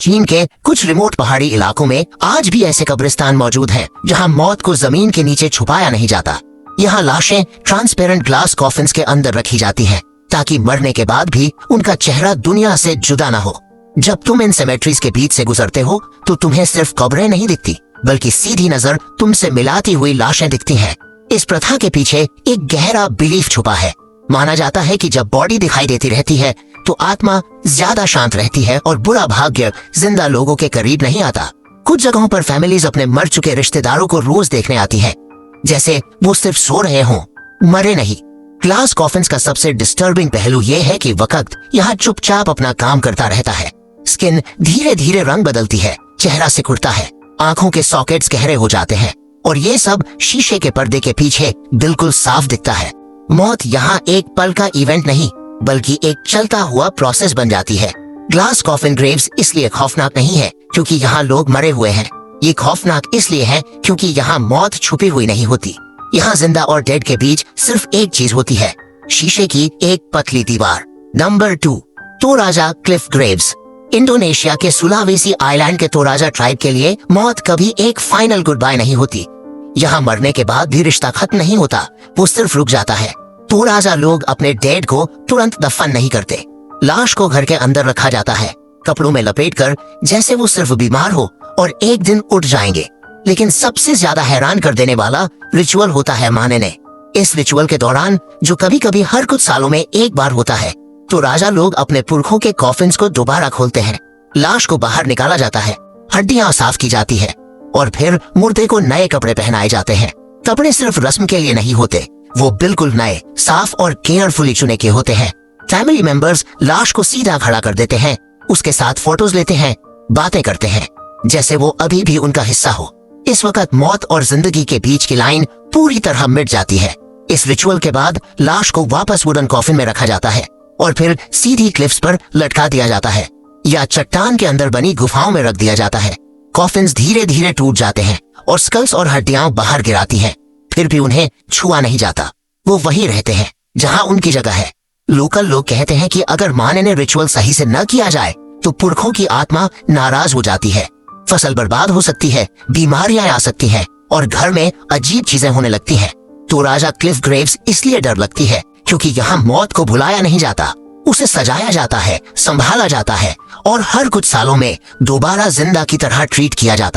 चीन के कुछ रिमोट पहाड़ी इलाकों में आज भी ऐसे कब्रिस्तान मौजूद हैं जहां मौत को जमीन के नीचे छुपाया नहीं जाता। यहाँ लाशें ट्रांसपेरेंट ग्लास कॉफिन्स के अंदर रखी जाती हैं ताकि मरने के बाद भी उनका चेहरा दुनिया से जुदा न हो। जब तुम इन सेमेट्रीज के बीच से गुजरते हो तो तुम्हें सिर्फ कब्रें नहीं दिखती बल्कि सीधी नजर तुमसे मिलाती हुई लाशें दिखती हैं। इस प्रथा के पीछे एक गहरा बिलीफ छुपा है। माना जाता है कि जब बॉडी दिखाई देती रहती है तो आत्मा ज्यादा शांत रहती है और बुरा भाग्य जिंदा लोगों के करीब नहीं आता। कुछ जगहों पर फैमिलीज अपने मर चुके रिश्तेदारों को रोज देखने आती है, जैसे वो सिर्फ सो रहे हों, मरे नहीं। ग्लास कॉफिन्स का सबसे डिस्टर्बिंग पहलू ये है कि वक्त यहाँ चुपचाप अपना काम करता रहता है। स्किन धीरे धीरे रंग बदलती है, चेहरा सिकुड़ता है, आंखों के सॉकेट्स गहरे हो जाते हैं और ये सब शीशे के पर्दे के पीछे बिल्कुल साफ दिखता है। मौत यहाँ एक पल का इवेंट नहीं बल्कि एक चलता हुआ प्रोसेस बन जाती है। ग्लास कॉफिन ग्रेव्स इसलिए खौफनाक नहीं है क्योंकि यहाँ लोग मरे हुए हैं, ये खौफनाक इसलिए है क्योंकि यहाँ मौत छुपी हुई नहीं होती। यहाँ जिंदा और डेड के बीच सिर्फ एक चीज होती है, शीशे की एक पतली दीवार। Number 2, Toraja Cliff Graves. Indonesia के सुलावेसी आइलैंड के तोराजा ट्राइब के लिए मौत कभी एक फाइनल गुड बाय नहीं होती। यहाँ मरने के बाद भी रिश्ता खत्म नहीं होता, वो सिर्फ रुक जाता है। तोराजा लोग अपने डेड को तुरंत दफन नहीं करते। लाश को घर के अंदर रखा जाता है, कपड़ों में लपेटकर, जैसे वो सिर्फ बीमार हो और एक दिन उठ जाएंगे। लेकिन सबसे ज्यादा हैरान कर देने वाला रिचुअल होता है मानेने। इस रिचुअल के दौरान, जो कभी कभी हर कुछ सालों में एक बार होता है, तो राजा लोग अपने पुरखों के कॉफिन्स को दोबारा खोलते हैं। लाश को बाहर निकाला जाता है, हड्डियां साफ की जाती है और फिर मुर्दे को नए कपड़े पहनाए जाते हैं। कपड़े सिर्फ रस्म के लिए नहीं होते, वो बिल्कुल नए, साफ और केयरफुली चुने के होते हैं। फैमिली मेंबर्स लाश को सीधा खड़ा कर देते हैं, उसके साथ फोटोज लेते हैं, बातें करते हैं, जैसे वो अभी भी उनका हिस्सा हो। इस वक्त मौत और जिंदगी के बीच की लाइन पूरी तरह मिट जाती है। इस रिचुअल के बाद लाश को वापस वुडन कॉफिन में रखा जाता है और फिर सीधी क्लिफ्स पर लटका दिया जाता है या चट्टान के अंदर बनी गुफाओं में रख दिया जाता है। कॉफिन्स धीरे धीरे टूट जाते हैं और स्कल्स और हड्डियां बाहर गिराती हैं, फिर भी उन्हें छुआ नहीं जाता। वो वहीं रहते हैं जहां उनकी जगह है। लोकल लोग कहते हैं कि अगर माने ने रिचुअल सही से न किया जाए तो पुरखों की आत्मा नाराज हो जाती है, फसल बर्बाद हो सकती है, बीमारियां आ सकती हैं और घर में अजीब चीजें होने लगती हैं। तो राजा क्लिफ ग्रेव्स इसलिए डर लगती है क्योंकि यहाँ मौत को भुलाया नहीं जाता, उसे सजाया जाता है, संभाला जाता है और हर कुछ सालों में दोबारा जिंदा की तरह ट्रीट किया जाता है।